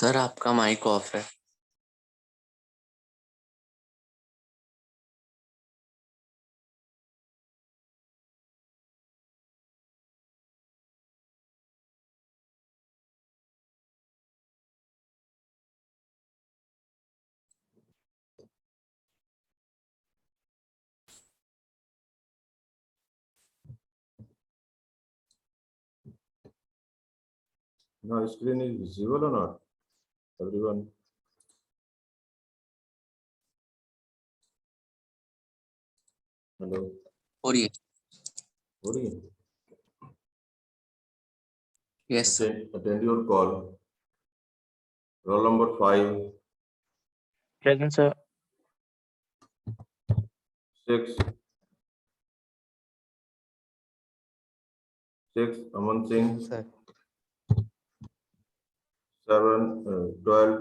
Sir आपका mic off है। Now screen is visible or not, everyone? Hello. हो रही है? हो रही है? Yes sir. Attend your call. Roll number 5. Present, sir. 6. 6. Aman Singh. Sir 7. 12.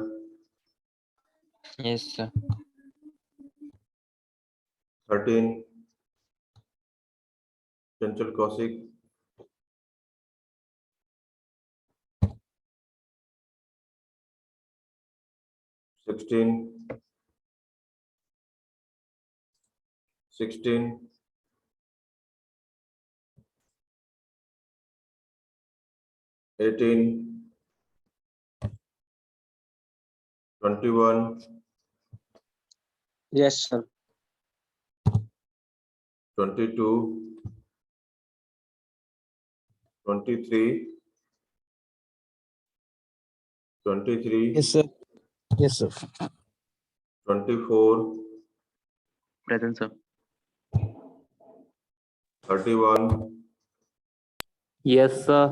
Yes, sir. 13. Chanchal Kaushik. 16. 16. 18. 21. Yes, sir. 22. 23. 23. Yes, sir. Yes, sir. 24. Present, sir. 31. Yes, sir.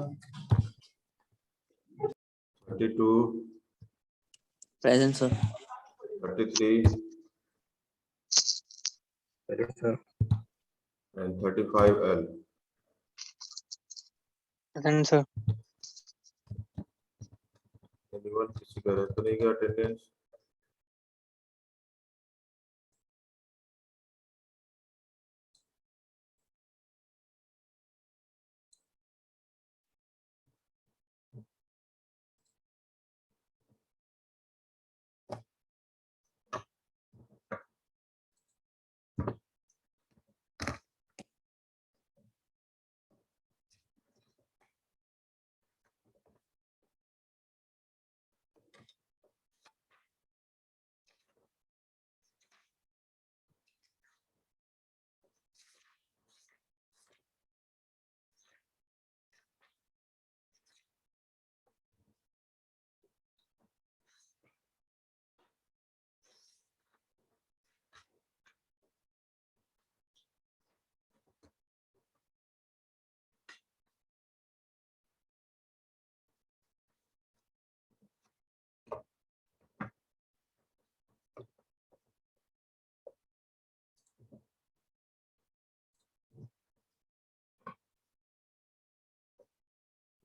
32. Present sir. 33. Present, sir. and 35L. Present, sir. Anyone किसी का रहता नहीं क्या attendance?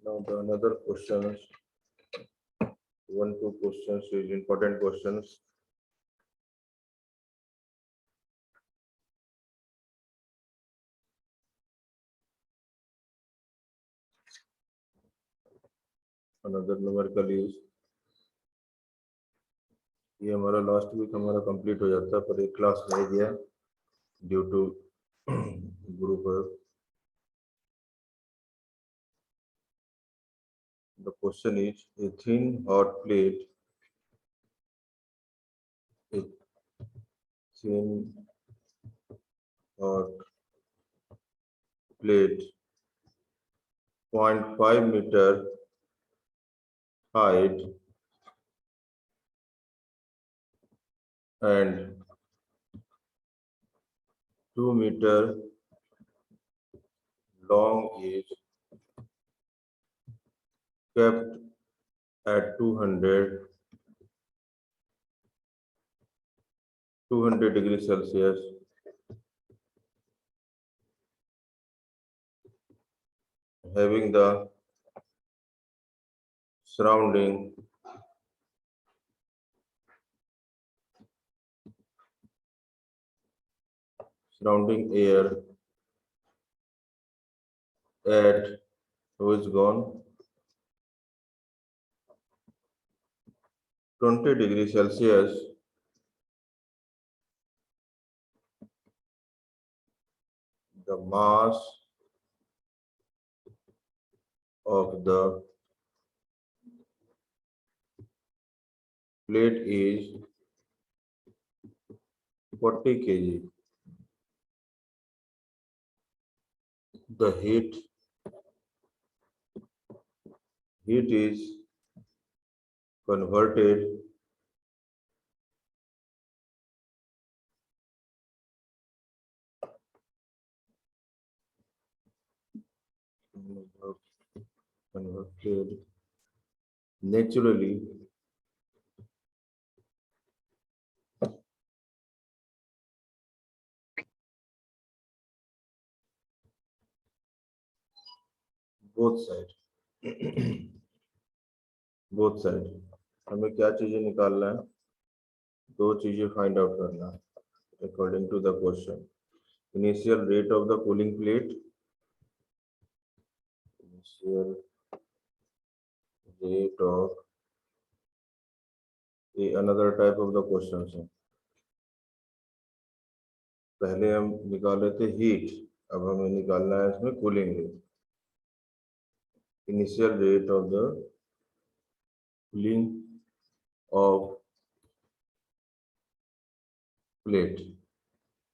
Now the another questions, 1-2 questions is important questions. Another numerical is ये हमारा last week हमारा complete हो जाता है पर एक क्लास रह गया due to group. The question is a thin hot plate, a thin hot plate 0.5 meter height and 2 meter long is kept at 200 degrees Celsius having the surrounding air at who is gone 20 degree Celsius, the mass of the plate is 40 kg. The heat is converted naturally both side. Both side हमें क्या चीजें निकालना है, दो चीजें find out करना है according to the question. Initial rate of the cooling plate, initial rate of, ये another type of the question है. पहले हम निकाले थे हीट, अब हमें निकालना है इसमें cooling rate. Initial rate of the cooling of plate,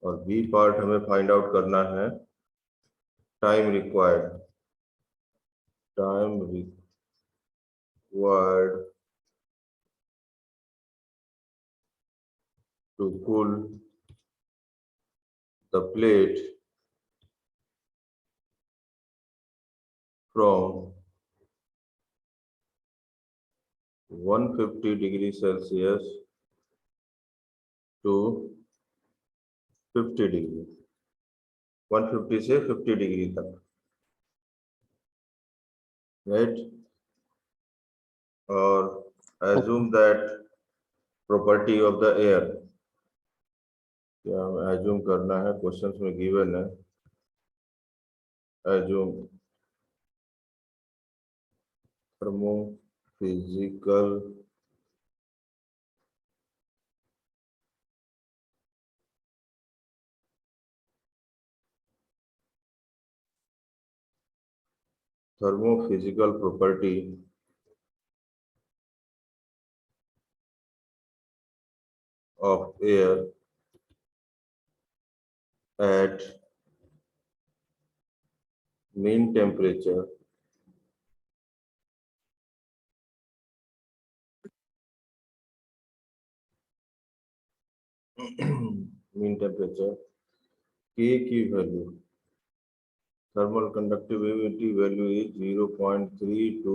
और बी पार्ट हमें फाइंड आउट करना है time required to cool the plate from 150 degrees Celsius to 50 degree, 150 से 50 डिग्री तक, right? और assume that property of the air, क्या हमें assume करना है, क्वेश्चंस में given है assume thermophysical property of air at mean temperature mean temperature, K की value, thermal conductivity value is 0.32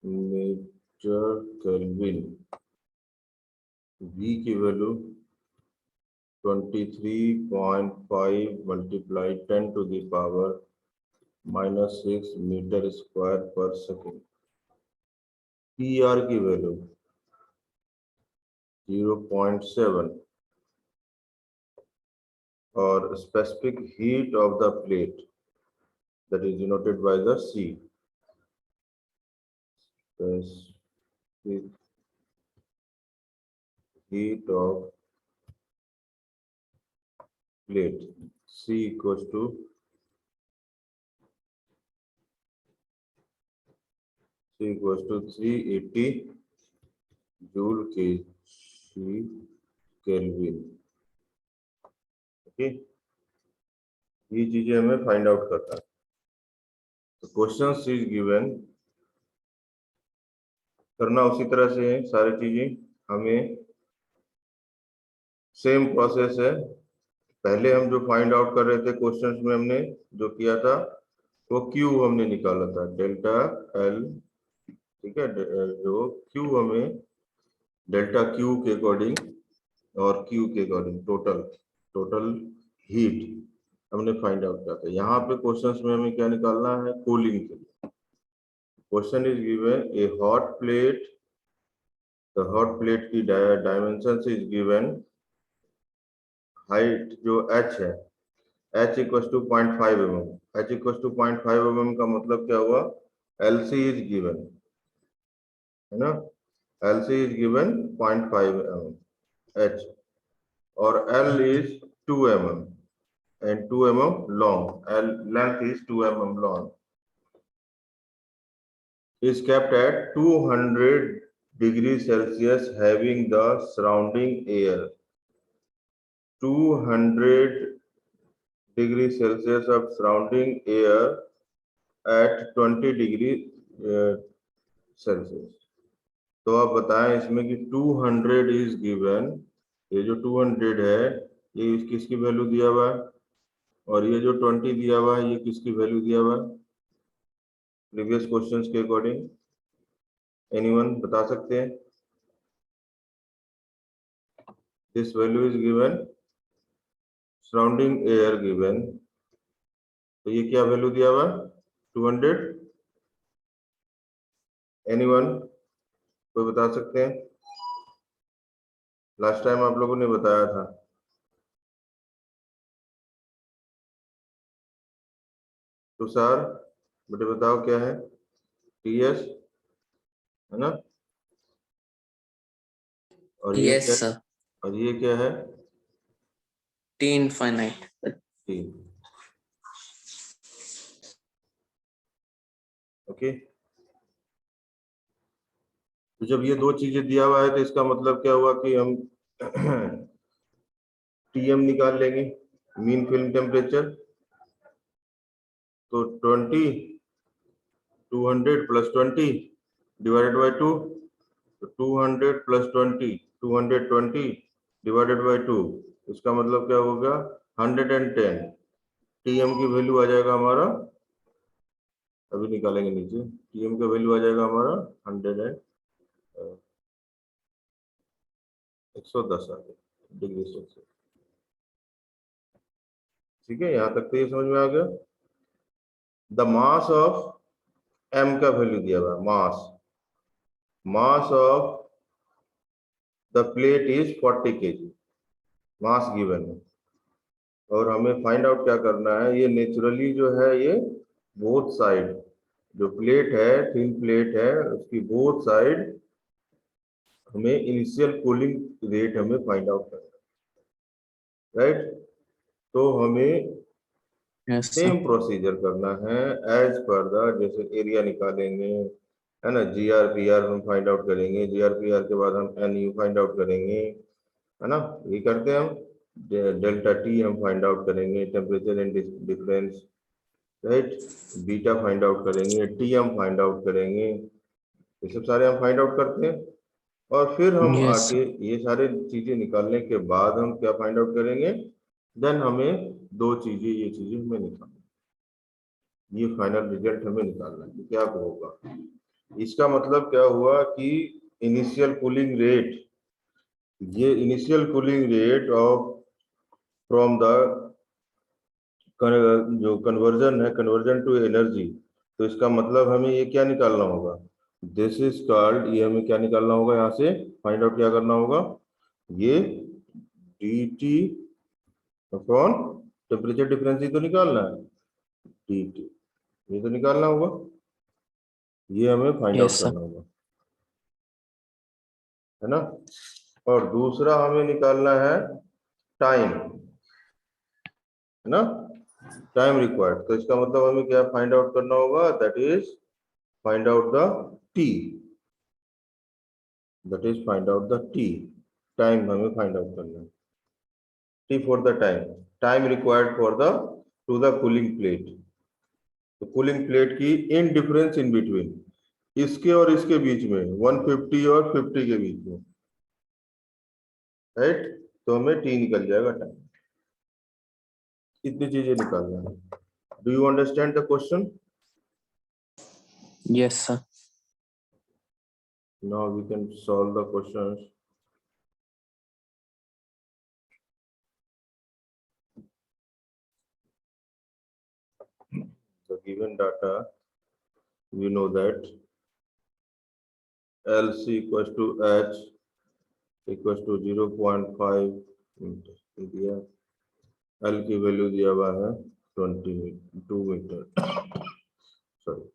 meter kelvin. V की value 23.5 multiply 10 to the power -6 meter square per second. PR की value 0.7 और specific heat of the plate, that is denoted by the C. Specific heat of plate, C equals to 380 joule Kelvin. Okay, ये चीजें हमें find out करना है. तो question is given, करना उसी तरह से है सारी चीजें. हमें सेम प्रोसेस है. पहले हम जो फाइंड आउट कर रहे थे क्वेश्चंस में, हमने जो किया था वो Q हमने निकाला था, डेल्टा L, ठीक है. जो Q हमें डेल्टा Q के अकॉर्डिंग और Q के अकॉर्डिंग टोटल हीट हमने फाइंड आउट किया था. यहाँ पे क्वेश्चंस में हमें क्या निकालना है, कूलिंग के लिए. Question is given a hot plate, the hot plate की डायमेंशन इज गिवन, हाइट जो h है, h equal to 0.5 mm. h equal to 0.5 mm का मतलब क्या हुआ, LC इज गिवन, है ना. LC is given 0.5 mm H, or L is 2 mm and 2 mm long. L length is 2 mm long. Is kept at 200 degrees Celsius, having the surrounding air 200 degrees Celsius of surrounding air at 20 degree Celsius. तो आप बताएं इसमें कि 200 is given, ये जो 200 है ये किसकी वैल्यू दिया हुआ है, और ये जो 20 दिया हुआ है ये किसकी वैल्यू दिया हुआ है प्रीवियस क्वेश्चंस के अकॉर्डिंग? एनीवन बता सकते हैं? This value is given, surrounding air given, तो ये क्या वैल्यू दिया हुआ है 200? एनीवन कोई बता सकते हैं? लास्ट टाइम आप लोगों ने बताया था। तुषार बेटे बताओ क्या है? टीएस है ना, और ये Yes, क्या, sir. और ये क्या है? T infinite. टी। ओके, तो जब ये दो चीजें दिया हुआ है तो इसका मतलब क्या हुआ कि हम टीएम निकाल लेंगे, मीन फिल्म टेम्परेचर। तो 200 प्लस 20 डिवाइडेड बाय 2, तो 200 प्लस 20 220 डिवाइडेड बाय 2, इसका मतलब क्या होगा 110 टीएम की वैल्यू आ जाएगा हमारा, अभी निकालेंगे नीचे, टीएम का वैल्यू आ जाएगा हमारा 110 डिग्री सेल्सियस। ठीक है, यहाँ तक तो ये समझ में आ गया। द मास ऑफ एम का वैल्यू दिया हुआ है, mass of the plate is 40 kg, mass given है, और हमें फाइंड आउट क्या करना है, ये नेचुरली जो है ये बोथ साइड, जो प्लेट है थिन प्लेट है उसकी बोथ साइड हमें इनिशियल कूलिंग रेट हमें फाइंड आउट करना है, राइट? तो हमें Yes, sir. सेम प्रोसीजर करना है एज पर द, जैसे एरिया निकालेंगे है ना, जीआरपीआर हम फाइंड आउट करेंगे, जीआरपीआर के बाद हम एनयू फाइंड आउट करेंगे, है ना, ये करते हैं हम। डेल्टा टी हम फाइंड आउट करेंगे, temperature and difference, right, beta find out करेंगे, टी हम फाइंड आउट करेंगे, ये सब सारे हम फाइंड आउट करते हैं। और फिर हम Yes, आके ये सारे चीजें निकालने के बाद हम क्या फाइंड आउट करेंगे, देन हमें दो चीजें, ये चीजें हमें निकालना, ये फाइनल रिजल्ट हमें निकालना है, क्या होगा। इसका मतलब क्या हुआ कि इनिशियल कूलिंग रेट, ये initial cooling rate of from the जो कन्वर्जन है, कन्वर्जन टू एनर्जी, तो इसका मतलब हमें ये क्या निकालना होगा, दिस इज कॉल्ड, ये हमें क्या निकालना होगा, यहाँ से फाइंड आउट क्या करना होगा, ये dt अपॉन टेम्परेचर डिफरेंस ही तो निकालना है, dt ये तो निकालना होगा, ये हमें फाइंड आउट yes, sir. करना होगा, है ना। और दूसरा हमें निकालना है टाइम, है ना, टाइम रिक्वायर्ड, तो इसका मतलब हमें क्या फाइंड आउट करना होगा, that is find out the T, that is find out the T, time हमें फाइंड आउट करना है, T for the time, time required for the two the cooling plate, तो कूलिंग प्लेट की in difference in between, इसके और इसके बीच में 150 और 50 के बीच में, राइट, तो हमें टी निकल जाएगा टाइम, इतनी चीजें निकालना है। Do you understand the question? Yes, sir. Now we can solve the questions. The given data, we know that LC equals to H equals to 0.5 metre दिया, L की वैल्यू दिया हुआ है 22 मीटर, सॉरी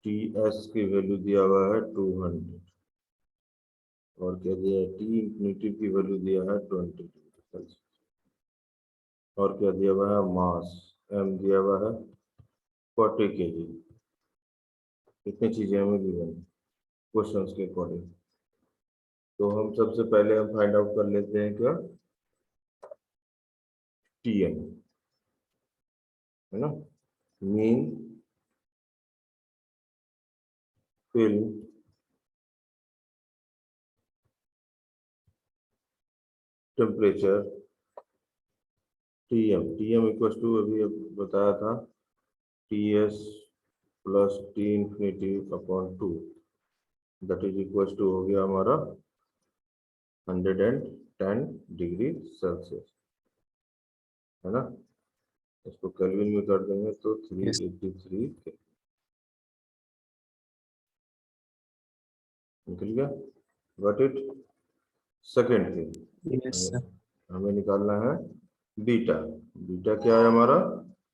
टी एस की value दिया हुआ है 200 और क्या दिया है, टी इंफिनिटी की वैल्यू दिया है 20 डिग्री सेल्सियस और क्या दिया हुआ है, मास एम दिया हुआ है 40 kg। इतनी चीजें हमें दी गई क्वेश्चंस के अकॉर्डिंग। तो हम सबसे पहले हम फाइंड आउट कर लेते हैं क्या, टी एम, है ना, mean film temperature TM equal to अभी बताया था T S plus T infinity upon 2, that is equal to हो गया हमारा 110 डिग्री सेल्सियस, है ना। इसको केल्विन में कर देंगे तो 383 निकल गया। Got it. Second thing Yes, sir. हमें निकालना है बीटा। बीटा क्या है हमारा,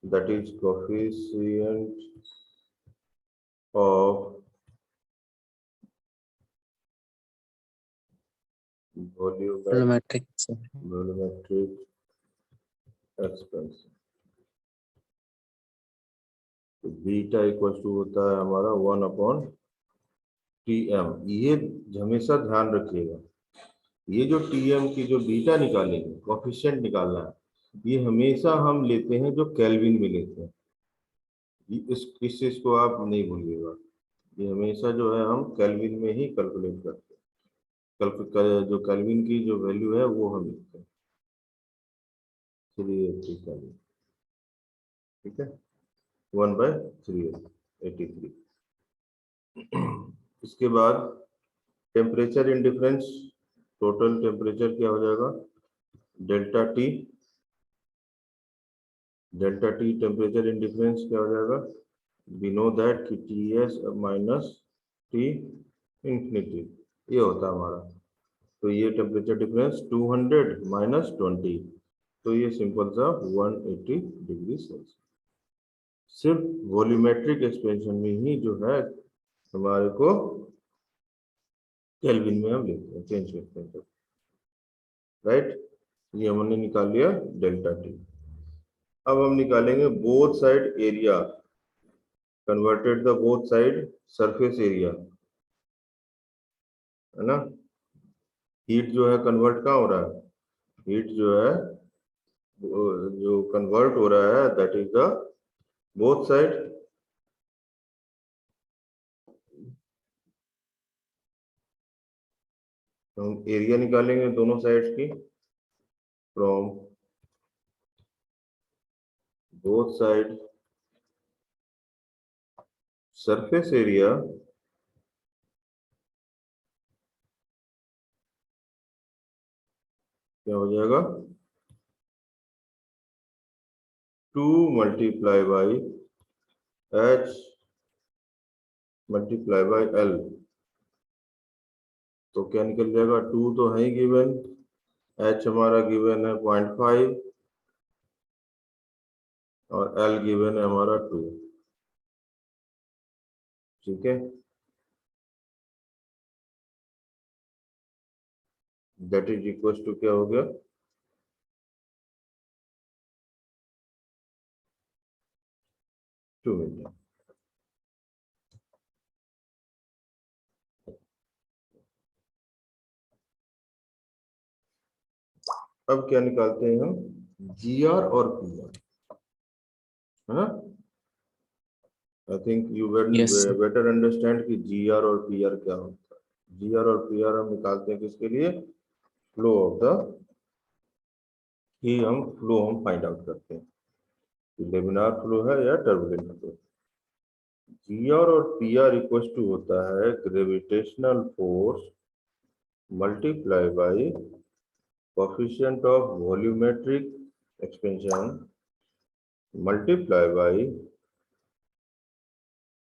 that is coefficient of Volumetric, sir. Volumetric expansion. तो बीटा इक्वल टू होता है हमारा 1/TM। ये हमेशा ध्यान रखिएगा, ये जो टीएम की जो बीटा निकालेंगे, कोफिशिएंट निकालना है, ये हमेशा हम लेते हैं जो केल्विन में लेते हैं। इस चीज को आप नहीं भूलिएगा, ये हमेशा जो है हम केल्विन में ही कैलकुलेट करते हैं। जो केल्विन की जो वैल्यू है वो हम लिखते हैं। चलिए ठीक है, 1/383। इसके बाद temperature in difference, total temperature क्या हो जाएगा, delta T temperature in difference क्या हो जाएगा, वी नो दैट कि T S minus T infinity ये होता है हमारा। तो ये टेम्परेचर डिफरेंस 200 माइनस 20, तो ये सिंपल सा 180 डिग्री सेल्सियस। सिर्फ वॉल्यूमेट्रिक एक्सपेंशन में ही जो है हमारे को केल्विन में हम लिखते हैं, चेंज करते हैं, राइट। ये हमने निकाल लिया डेल्टा टी। अब हम निकालेंगे both side area, converted the both side surface area, है ना। हीट जो है कन्वर्ट कहाँ हो रहा है, हीट जो है जो कन्वर्ट हो रहा है that is the both side, तो हम एरिया निकालेंगे दोनों साइड्स की, from both side surface area क्या हो जाएगा, 2 multiply by h multiply by l। तो क्या निकल जाएगा, 2 तो है ही गिवन, h हमारा गिवन है 0.5 और l गिवन है हमारा 2, ठीक है। दैट इज इक्वल टू क्या हो गया, 2 मीटर। अब क्या निकालते हैं हम, जी आर और पी आर, है ना। I think you Yes, sir. Better understand कि जी आर और पी आर क्या होता है। जी आर और पी आर हम निकालते हैं किसके लिए, फ्लो ऑफ द, हम फाइंड आउट करते हैं कि लेमिनार फ्लो है या टर्बुलेंट फ्लो। जी आर और पी आर इक्वल टू होता है gravitational force multiply by coefficient of volumetric expansion multiply by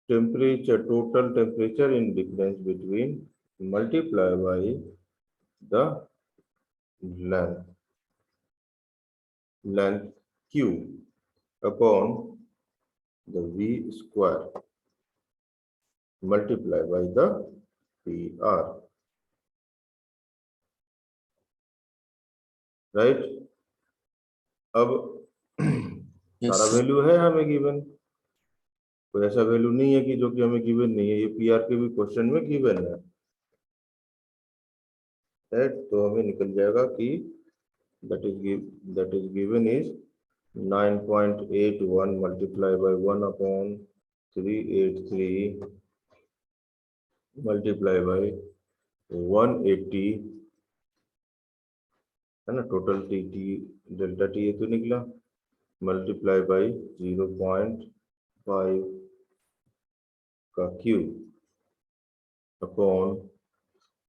temperature, total temperature in difference between, multiply by the length q upon the v square, multiply by the PR, right? अब Yes, सारा sir. Value है हमें given, कोई ऐसा value नहीं है कि जो कि हमें गिवन नहीं है, ये PR के भी क्वेश्चन में गिवन है, राइट? तो हमें निकल जाएगा कि that is given is 9.81 multiplied by 1 upon 383 multiplied by 180, है ना, total T T delta T ये तो निकला, मल्टीप्लाई बाई 0.5 का क्यूब अपॉन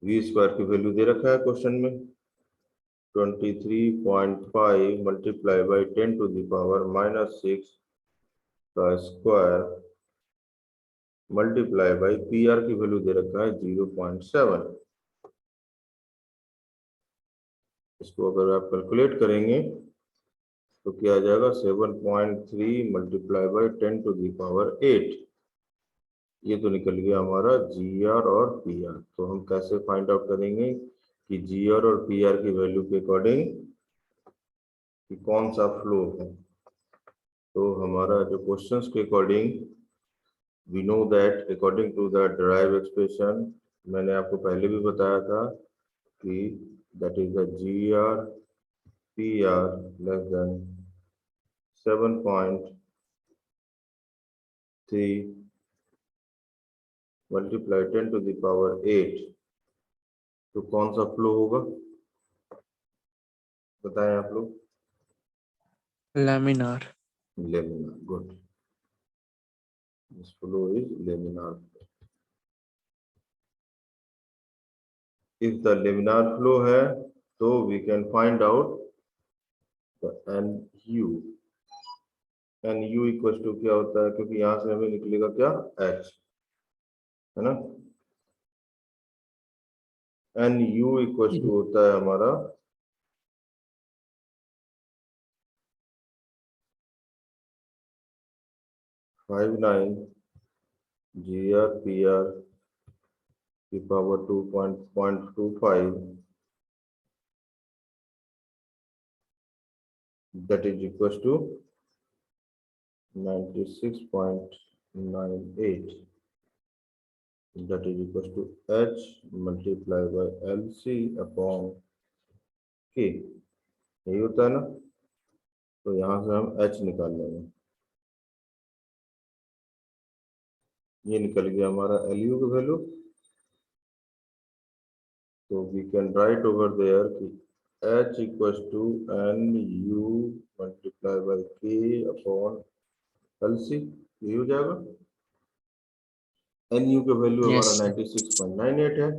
वी स्क्वायर की वैल्यू दे रखा है क्वेश्चन में 23.5 multiply by 10 to the power -6 का स्क्वायर मल्टीप्लाई बाई PR की वैल्यू दे रखा है 0.7। इसको अगर आप कैलकुलेट करेंगे तो क्या आ जाएगा 7.3 multiply by 10 to the power 8। ये तो निकल गया हमारा GR और PR। तो हम कैसे फाइंड आउट करेंगे कि GR और PR की वैल्यू के अकॉर्डिंग कि कौन सा फ्लो है। तो हमारा जो क्वेश्चंस के according we know that according to the derive expression, मैंने आपको पहले भी बताया था कि that is the GR PR less than 7.3 multiply 10 to the power 8। तो कौन सा फ्लो होगा बताएं आप लोग? Laminar. Laminar, good. This flow is laminar. If the laminar flow है तो we can find out the NU। NU equal to क्या होता है, क्योंकि यहाँ से हमें निकलेगा क्या H, है ना। NU इक्वल टू होता है हमारा फाइव 9 GR PR की power 2.25 that is equals to 96.98 that is equals to H multiplied by LC upon K। यही होता है ना। तो यहाँ से हम H निकाल लेंगे, ये निकल गया हमारा LU का वैल्यू। तो we can write over there कि H equals to NU multiply by K upon LC। ये हो जाएगा। NU का वैल्यू Yes, हमारा sir. 96.98 है।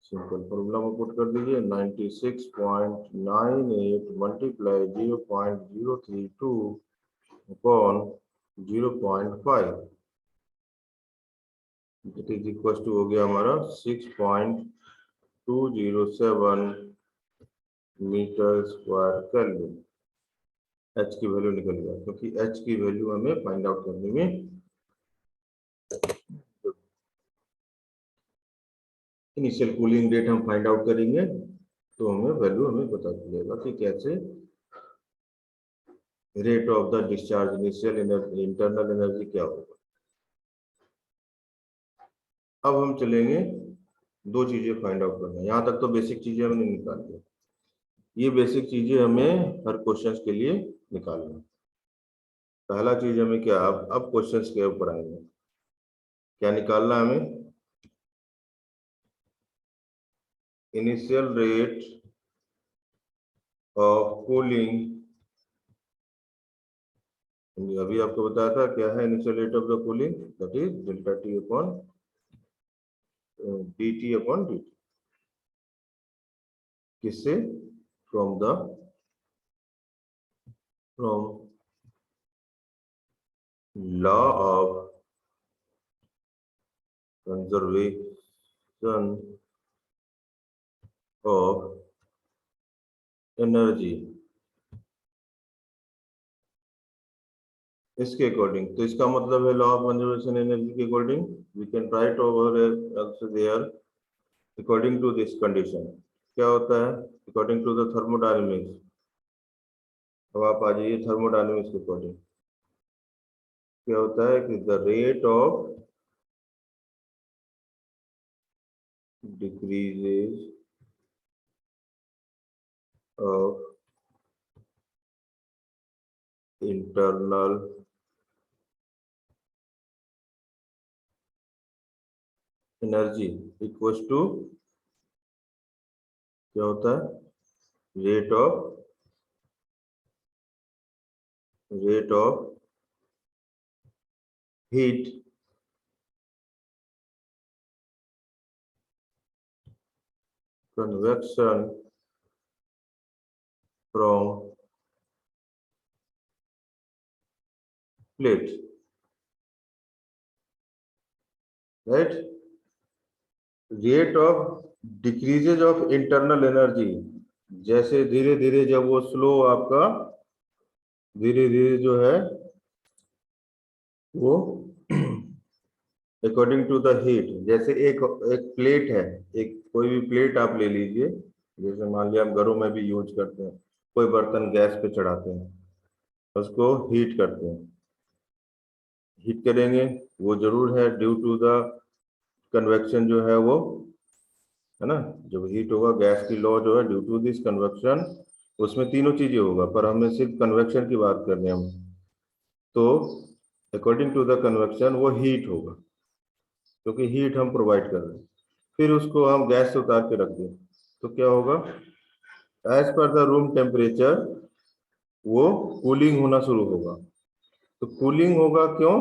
सिंपल फॉर्मूला में पुट कर दीजिए 96.98 multiply 0.032 upon 0.5 it is equal to हो गया हमारा 6.207 मीटर स्क्वायर केल्विन। H की वैल्यू निकल गया, क्योंकि H की वैल्यू हमें फाइंड आउट करने में इनिशियल कूलिंग रेट हम फाइंड आउट करेंगे तो हमें वैल्यू हमें पता चलेगा कि कैसे rate of the discharge initial energy internal energy क्या होगा। अब हम चलेंगे दो चीजें फाइंड आउट करना। यहाँ तक तो बेसिक चीजें हमने निकाल ली, ये बेसिक चीजें हमें हर क्वेश्चन के लिए निकालना। पहला चीज हमें क्या, अब क्वेश्चन के ऊपर आएंगे, क्या निकालना है हमें? इनिशियल रेट ऑफ कूलिंग, अभी आपको बताया था क्या है initial rate of the cooling, that is delta T upon dt upon dt। किससे? From law of conservation of energy इसके अकॉर्डिंग, तो इसका मतलब है लॉ ऑफ कंजर्वेशन एनर्जी के according we can write over also there according to this condition. क्या होता है अकॉर्डिंग टू द थर्मोडायनेमिक्स। अब आप आ जाइए थर्मोडायनेमिक्स के अकॉर्डिंग। क्या होता है कि the rate of decreases of internal energy equals to क्या होता है rate of heat convection from plate, right? Rate of decreases of internal energy, जैसे धीरे धीरे जब वो स्लो आपका धीरे धीरे जो है वो अकॉर्डिंग टू द हीट, जैसे एक एक प्लेट है, एक कोई भी प्लेट आप ले लीजिए, जैसे मान लिया हम घरों में भी यूज करते हैं, कोई बर्तन गैस पे चढ़ाते हैं, उसको हीट करते हैं, हीट करेंगे, वो जरूर है ड्यू टू द कन्वेक्शन जो है वो, है ना, जब हीट होगा गैस की लॉ जो है ड्यू टू दिस कन्वेक्शन, उसमें तीनों चीजें होगा, पर हमें सिर्फ कन्वेक्शन की बात कर रहे हैं हम, तो अकॉर्डिंग टू द कन्वेक्शन वो हीट होगा, क्योंकि हीट हम प्रोवाइड कर रहे हैं, फिर उसको हम गैस से उतार के रख दें, तो क्या होगा as per the room temperature वो कूलिंग होना शुरू होगा। तो कूलिंग होगा क्यों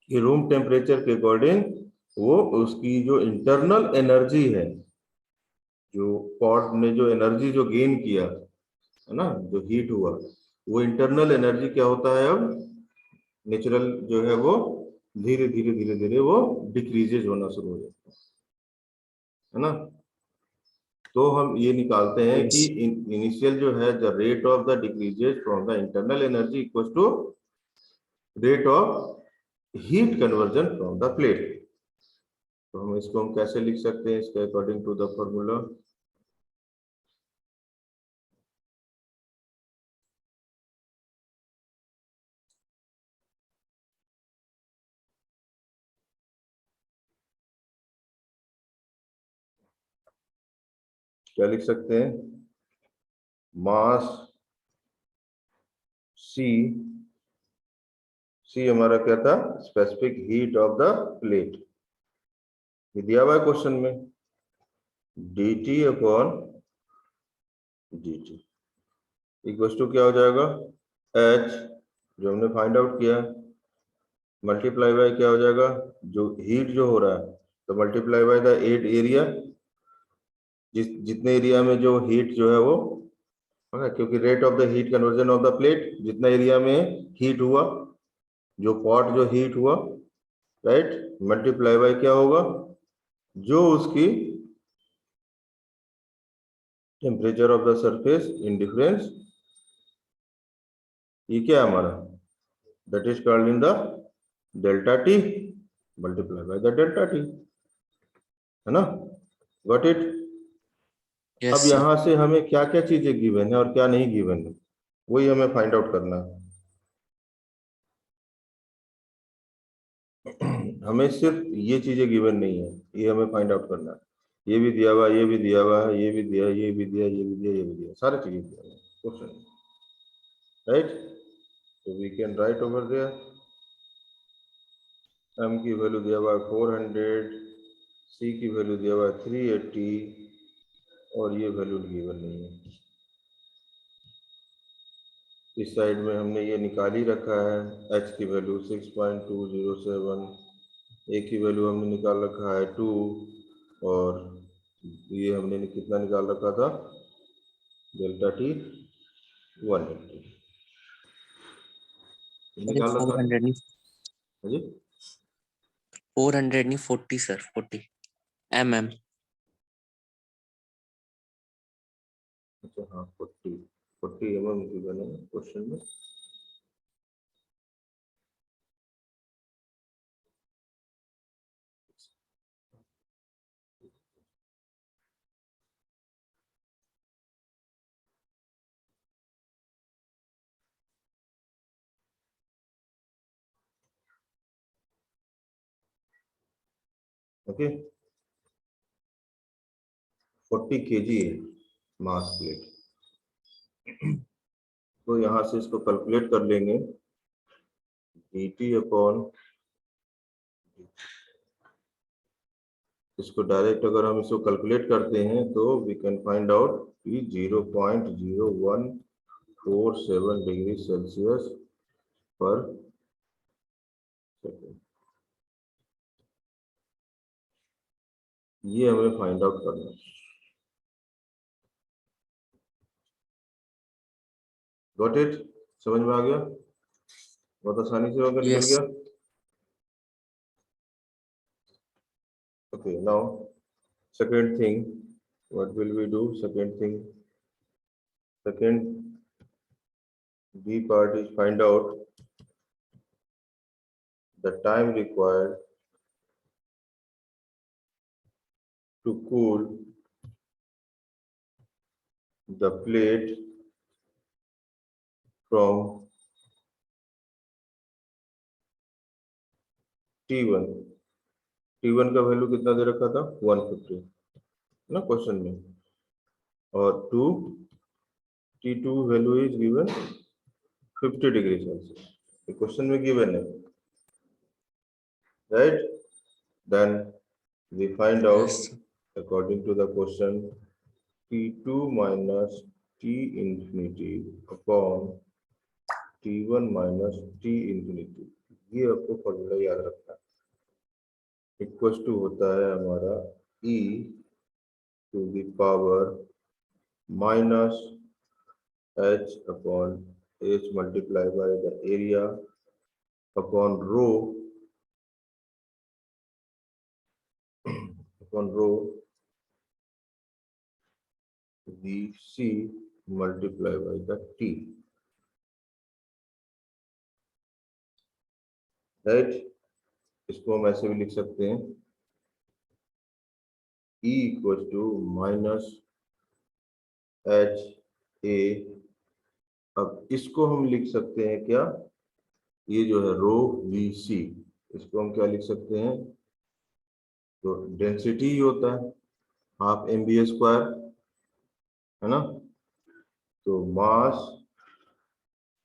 कि रूम टेम्परेचर के अकॉर्डिंग वो उसकी जो इंटरनल एनर्जी है, जो पॉट ने जो एनर्जी जो गेन किया है ना, जो हीट हुआ, वो इंटरनल एनर्जी क्या होता है अब नेचुरल जो है वो धीरे धीरे धीरे धीरे वो डिक्रीजेज होना शुरू हो जाता है ना। तो हम ये निकालते हैं कि इनिशियल जो है the rate of the decreases from the internal energy equal to rate of heat conversion from the plate. तो हम इसको हम कैसे लिख सकते हैं इसके अकॉर्डिंग टू द फॉर्मूला, क्या लिख सकते हैं, मास सी, सी हमारा क्या था specific heat of the plate, दिया हुआ है क्वेश्चन में, dt upon dt equal to क्या हो जाएगा h जो हमने फाइंड आउट किया मल्टीप्लाई बाय क्या हो जाएगा जो हीट जो हो रहा है, तो मल्टीप्लाई बाय द एरिया, जितने एरिया में जो हीट जो है वो, क्योंकि rate of the heat conversion of the plate, जितना एरिया में हीट हुआ, जो पॉट जो हीट हुआ, राइट, मल्टीप्लाई बाय क्या होगा जो उसकी temperature of the surface in difference, ये क्या है हमारा that is called in the delta T multiply by the delta T, है ना, गॉट इट। अब यहाँ से हमें क्या क्या चीजें गिवन है और क्या नहीं गिवन है वही हमें फाइंड आउट करना है। हमें सिर्फ ये चीजें गिवन नहीं है, ये हमें फाइंड आउट करना है, ये भी दिया हुआ, ये भी दिया हुआ है, ये भी दिया, ये भी दिया, ये भी दिया, ये भी दिया, सारी चीजें दिया हुआ क्वेश्चन, राइट। तो we can write over there, m की वैल्यू दिया हुआ है 400, c की वैल्यू दिया हुआ है 380 और ये वैल्यू गिवन नहीं है। इस साइड में हमने ये निकाल ही रखा है, h की वैल्यू 6.207, a की वैल्यू हमने निकाल रखा है 2 और ये हमने कितना निकाल रखा था डेल्टा टी 180 निकाल रखा 400 नहीं, है जी, 400 नहीं 40 सर, 40 mm। अच्छा हाँ 40 mm गिवन है क्वेश्चन में, ओके 40 kg है मास प्लेट। तो यहाँ से इसको कैलकुलेट कर लेंगे dt अपॉन, इसको डायरेक्ट अगर हम इसको कैलकुलेट करते हैं तो वी कैन फाइंड आउट कि 0.0147 डिग्री सेल्सियस पर सेकेंड। ये हमें फाइंड आउट करना है। Got it? समझ में आ गया? बहुत आसानी से होकर निकल Yes. गया। Okay, now second thing, what will we do? Second B part is find out the time required to cool the plate from T1। T1 का वैल्यू कितना दे रखा था? 150 ना क्वेश्चन में, और to T2 value is given 50 degree Celsius, question में given है, right? Then we find out Yes. according to the question T2 minus T infinity upon T1 minus T infinity। ये आपको फॉर्मूला याद रखना है। इक्वल टू होता है हमारा e to the power minus h upon h multiplied by the area upon rho Vc multiplied by the T, right? इसको हम ऐसे भी लिख सकते हैं E equal to minus H A. अब इसको हम लिख सकते हैं क्या, ये जो है रो वी सी, इसको हम क्या लिख सकते हैं? तो डेंसिटी ही होता है हाफ mv स्क्वायर, है ना? तो मास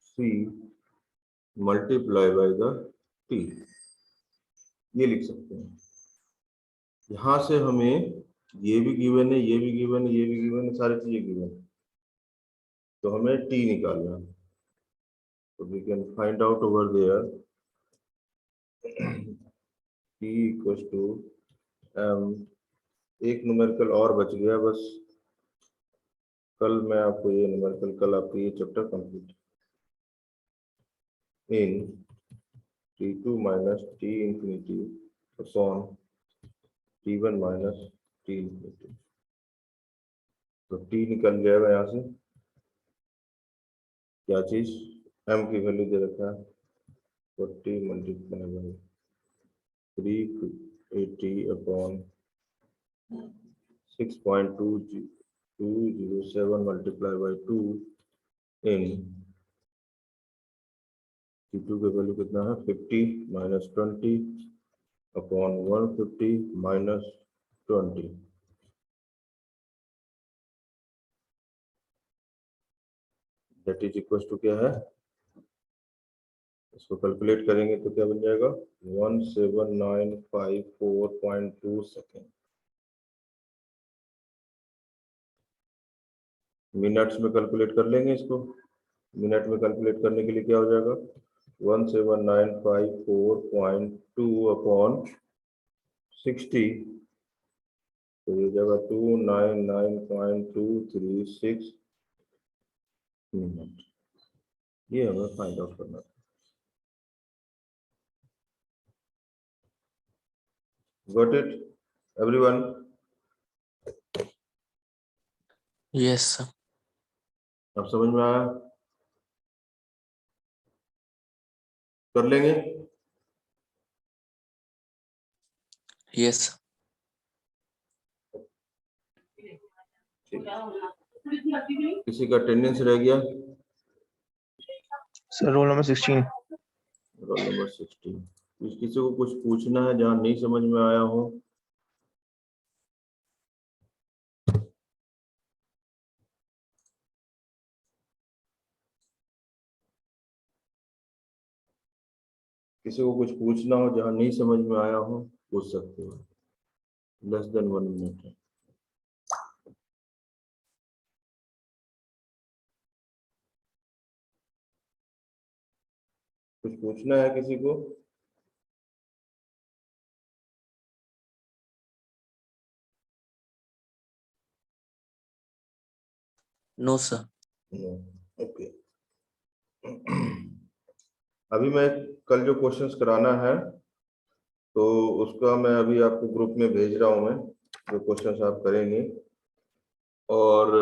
C multiply by the T, ये लिख सकते हैं। यहाँ से हमें ये भी गिवन है, ये भी गिवन है, ये भी गिवन है, सारी चीजें गिवन है, तो हमें टी निकालना है। तो we can find out over there T equal to M. एक न्यूमेरिकल और बच गया बस, कल मैं आपको ये न्यूमेरिकल, कल आपको ये chapter complete in T2 minus T infinity upon T1 minus T infinity। तो T निकल जाएगा यहाँ से, क्या चीज, M की वैल्यू दे रखा है 40 multiply by 380 upon 6.207 multiply by 2 in T2 का वैल्यू कितना है 50 माइनस 20 अपॉन 150 minus 20। That is equal to क्या है, इसको कैलकुलेट करेंगे तो क्या बन जाएगा 17954.2 सेकेंड। मिनट्स में कैलकुलेट कर लेंगे इसको। मिनट में कैलकुलेट करने के लिए क्या हो जाएगा 17954.2 अपॉन 60, तो ये जाएगा 299.236 मिनट। ये हमें फाइंड आउट करना है। Got it everyone? Yes, sir. अब समझ में आया? कर लेंगे? Yes, sir. किसी का अटेंडेंस रह गया? Sir roll number 16। Roll number 16। किसी को कुछ पूछना है जहाँ नहीं समझ में आया हो किसी को कुछ पूछना हो, जहाँ नहीं समझ में आया हो, पूछ सकते हो। लेस देन 1 मिनट है। कुछ पूछना है किसी को? No, sir. ओके। अभी मैं कल जो क्वेश्चंस कराना है, तो उसका मैं अभी आपको ग्रुप में भेज रहा हूं, मैं जो क्वेश्चंस आप करेंगे। और